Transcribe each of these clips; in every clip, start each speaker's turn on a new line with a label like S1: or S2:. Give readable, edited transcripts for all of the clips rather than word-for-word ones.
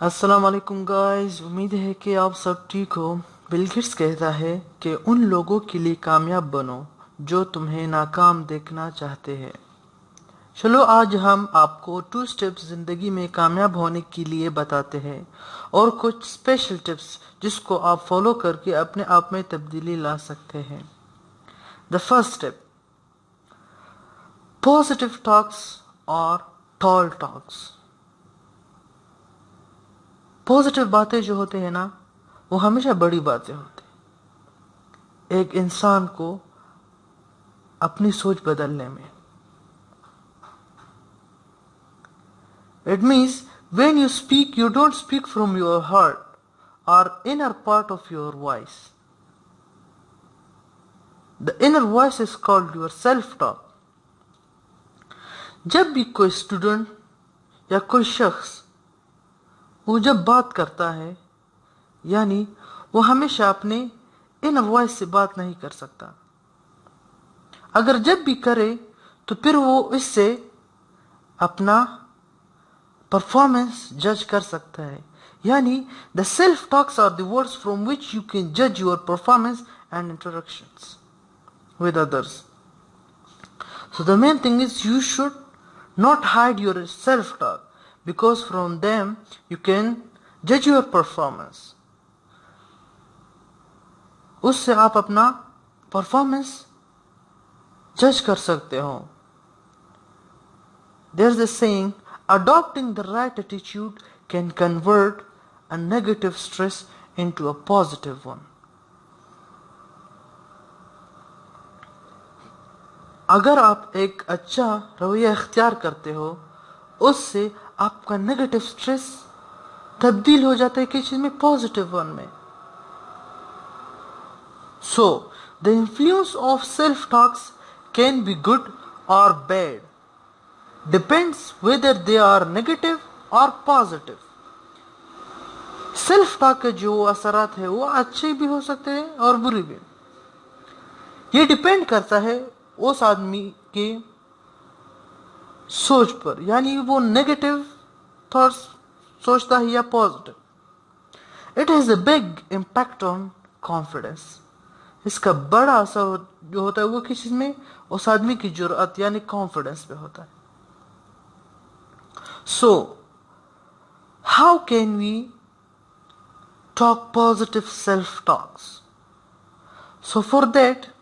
S1: अस्सलाम वालेकुम गाइस। उम्मीद है कि आप सब ठीक हो। बिल गेट्स कहता है कि उन लोगों के लिए कामयाब बनो जो तुम्हें नाकाम देखना चाहते हैं। चलो आज हम आपको 2 स्टेप्स जिंदगी में कामयाब होने के लिए बताते हैं और कुछ स्पेशल टिप्स जिसको आप फॉलो करके अपने आप में तब्दीली ला सकते हैं। The first step, positive talks और टॉल टॉक्स। पॉजिटिव बातें जो होते हैं ना, वो हमेशा बड़ी बातें होती हैं एक इंसान को अपनी सोच बदलने में। It means when you speak, you don't speak from your heart or inner part of your voice. The inner voice is called your self-talk. जब भी कोई स्टूडेंट या कोई शख्स वो जब बात करता है, यानी वो हमेशा अपने इनर वॉइस से बात नहीं कर सकता। अगर जब भी करे तो फिर वो इससे अपना परफॉर्मेंस जज कर सकता है। यानी the self talks are the words from which you can जज your performance and interactions with others. So the main thing is you should not hide your self-talk because from them you can judge your performance. उससे आप अपना performance जज कर सकते हो। There's a saying, adopting the right attitude can convert a negative stress into a positive one. अगर आप एक अच्छा रवैया इख्तियार करते हो, उससे आपका नेगेटिव स्ट्रेस तब्दील हो जाता है किसी चीज में, पॉजिटिव वन में। So the influence of self talks can be good और bad, depends whether they are negative और पॉजिटिव। सेल्फ टॉक के जो असरात है वो अच्छे भी हो सकते हैं और बुरे भी। ये डिपेंड करता है उस आदमी के सोच पर, यानी वो नेगेटिव थॉट्स सोचता है या positive. It has a big impact on confidence. इसका बड़ा असर जो होता है वो किस चीज में, उस आदमी की जुर्अत यानी कॉन्फिडेंस पे होता है। So how can we talk positive self talks? So for that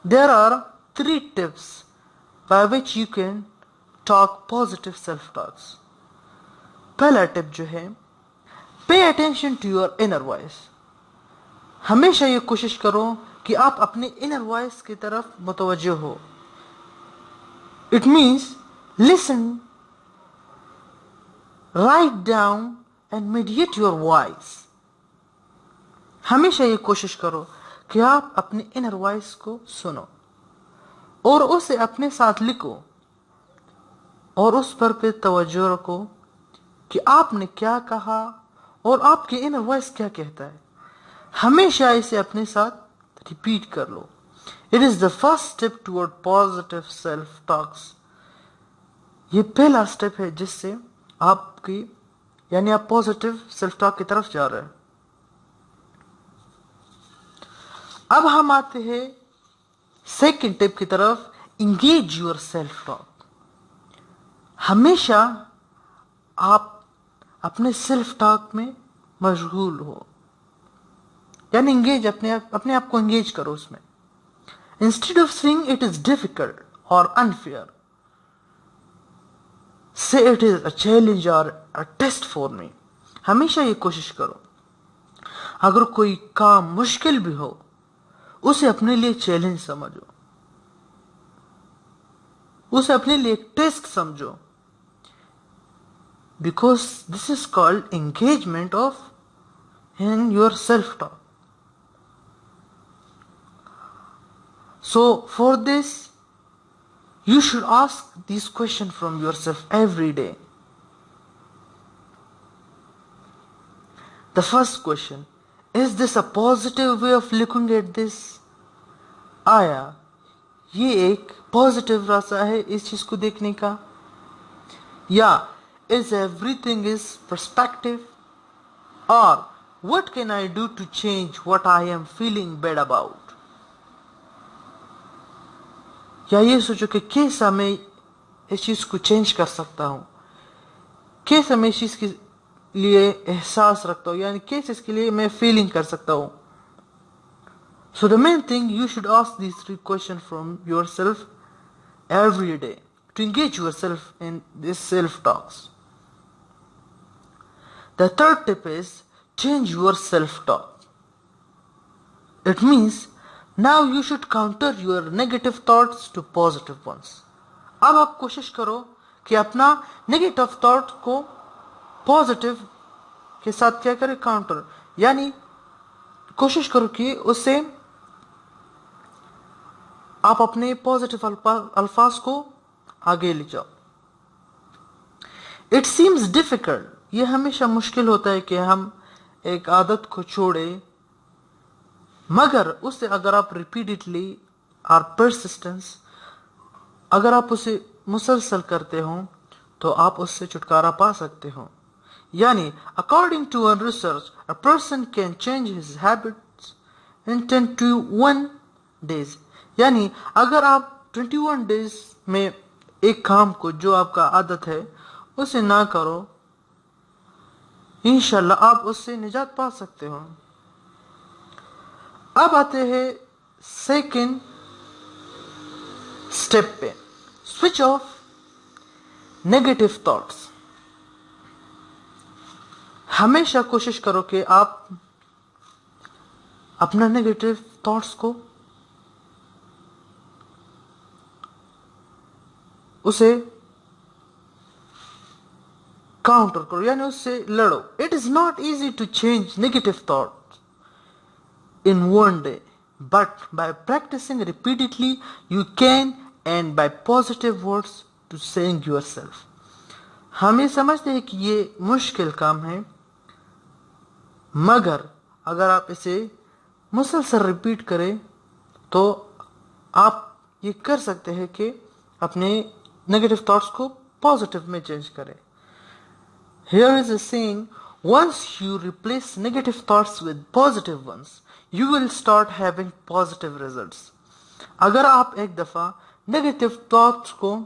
S1: there are 3 tips by which you can talk positive self-talks. पहला टिप जो है, pay attention to your inner voice. हमेशा ये कोशिश करो कि आप अपने इनर वॉइस की तरफ मुतवज्जो हो। It means listen, write down and meditate your voice. हमेशा ये कोशिश करो कि आप अपने इनर वॉइस को सुनो और उसे अपने साथ लिखो और उस पर तवज्जो रखो कि आपने क्या कहा और आपके इनर वॉइस क्या कहता है। हमेशा इसे अपने साथ रिपीट कर लो। It is the first step toward positive self talks. ये पहला स्टेप है जिससे आपकी यानी आप पॉजिटिव सेल्फ टॉक की तरफ जा रहे हैं। अब हम आते हैं सेकंड टिप की तरफ, इंगेज योर सेल्फ टॉक। हमेशा आप अपने सेल्फ टॉक में मशगूल हो, यानी इंगेज अपने आप को इंगेज करो उसमें। Instead of saying it is difficult और अनफेयर, से इट इज अ चैलेंज और अ टेस्ट फॉर मी। हमेशा ये कोशिश करो, अगर कोई काम मुश्किल भी हो उसे अपने लिए चैलेंज समझो, उसे अपने लिए एक टेस्ट समझो, because this is called engagement of in your self talk. So for this you should ask these questions from yourself every day. The first question, is this a positive way of looking at this? आया ये एक positive रास्ता है इस चीज को देखने का, या is everything is perspective, or what can I do to change what I am feeling bad about? या ये सोचो कि कैसे मैं इस चीज को चेंज कर सकता हूं, कैसे मैं इस चीज के लिए एहसास रखता हूं, यानी कैसे इसके लिए मैं फीलिंग कर सकता हूं. So the main thing, you should ask these 3 questions from yourself every day to engage yourself in these self-talks. The third tip is change your self-talk. It means now you should counter your negative thoughts to positive ones. अब आप कोशिश करो कि अपना negative thought को positive के साथ क्या करें, काउंटर, यानी कोशिश करो कि उससे आप अपने पॉजिटिव अल्फाज को आगे ले जाओ. इट सीम्स डिफिकल्ट, ये हमेशा मुश्किल होता है कि हम एक आदत को छोड़े, मगर उससे अगर आप रिपीटेडली और परसिस्टेंस, अगर आप उसे मुसलसल करते हो तो आप उससे छुटकारा पा सकते हो. यानी according to a research, a person can change his habits in 10 to 1 days. यानी अगर आप 21 days में एक काम को, जो आपका आदत है, उसे ना करो, इंशाल्लाह आप उससे निजात पा सकते हो. अब आते हैं सेकंड स्टेप पे, स्विच ऑफ नेगेटिव थॉट्स. हमेशा कोशिश करो कि आप अपना नेगेटिव थॉट्स को उसे काउंटर करो, यानी उससे लड़ो. It is not easy to change negative thoughts in 1 day, but by practicing repeatedly you can, and by positive words to saying yourself. हम ये समझते हैं कि ये मुश्किल काम है, मगर अगर आप इसे मुसलसल रिपीट करें तो आप ये कर सकते हैं कि अपने नेगेटिव थॉट्स को पॉजिटिव में चेंज करें. Here is a saying, once you replace negative thoughts with positive ones, you will start having positive results. अगर आप एक दफा नेगेटिव थॉट्स को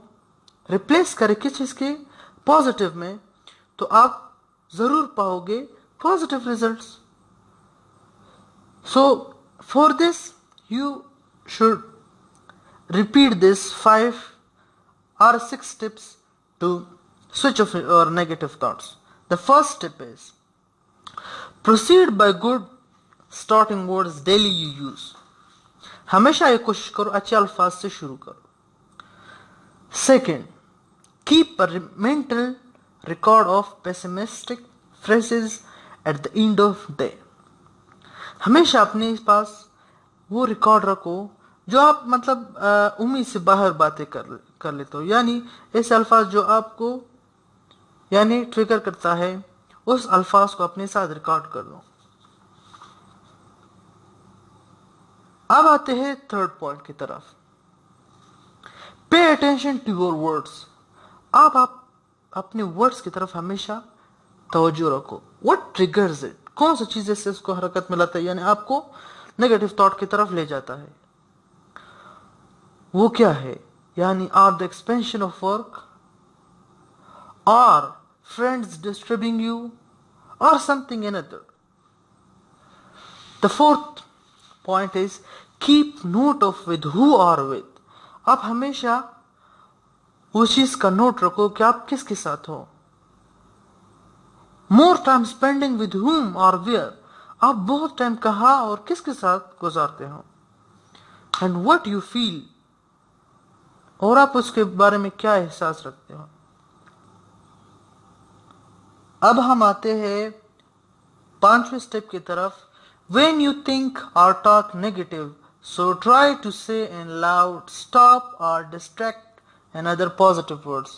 S1: रिप्लेस करें किस चीज के, पॉजिटिव में, तो आप जरूर पाओगे positive results. So for this you should repeat this 5 or 6 tips to switch off your negative thoughts. The first tip is proceed by good starting words daily you use. हमेशा ये कोशिश करो अच्छे अल्फाज से शुरू करो. Second, keep a mental record of pessimistic phrases at the end of day. हमेशा अपने पास वो रिकॉर्ड रखो जो आप मतलब उम्मीद से बाहर बातें कर लेते हो, यानी ऐसे अल्फाज जो आपको यानी ट्रिगर करता है, उस अल्फाज को अपने साथ रिकॉर्ड कर लो. अब आते हैं थर्ड पॉइंट की तरफ. पे अटेंशन टू योर वर्ड्स. आप अपने वर्ड्स की तरफ हमेशा तवज्जो रखो. व्हाट ट्रिगर्स इट, कौन सी चीजें से उसको हरकत में लाता है, यानी आपको नेगेटिव थॉट की तरफ ले जाता है, वो क्या है. यानी are the expansion of work, और friends disturbing you, or something another. The fourth point is keep note of with who or with. आप हमेशा उस चीज का नोट रखो कि आप किसके साथ हो. More time spending with whom or where. आप बहुत टाइम कहाँ और किसके साथ गुजारते हो. And what you feel, और आप उसके बारे में क्या एहसास रखते हो. अब हम आते हैं 5वें स्टेप की तरफ. When you think or talk negative, so try to say in loud, stop or distract and other positive words.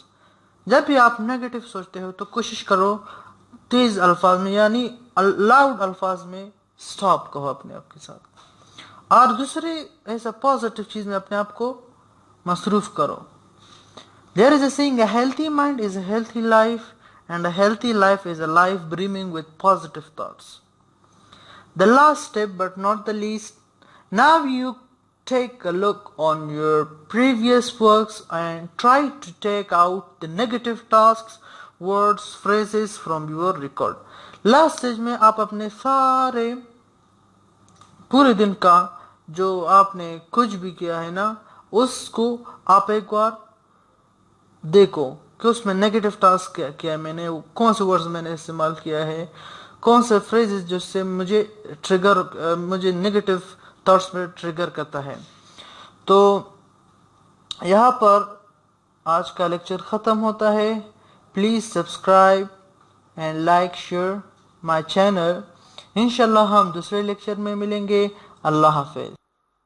S1: जब भी आप नेगेटिव सोचते हो तो कोशिश करो तेज अल्फाज में, यानी लाउड अल्फाज में स्टॉप कहो अपने आप के साथ, और दूसरे ऐसा पॉजिटिव चीज में अपने आप को मसरूफ करो. There is a saying, a healthy mind is a healthy life, and a healthy life is a life brimming with positive thoughts. The last step, but not the least, now you take a look on your previous works and try to take out the negative tasks, words, phrases from your record. Last stage में आप अपने सारे पूरे दिन का जो आपने कुछ भी किया है ना, उसको आप एक बार देखो कि उसमें नेगेटिव टास्क क्या किया है मैंने, कौन से वर्ड्स मैंने इस्तेमाल किया है, कौन से फ्रेजेस जिससे मुझे नेगेटिव थॉट्स में ट्रिगर करता है। तो यहाँ पर आज का लेक्चर ख़त्म होता है। Please subscribe and like share my channel. इंशाल्लाह हम दूसरे लेक्चर में मिलेंगे। अल्लाह हाफिज़।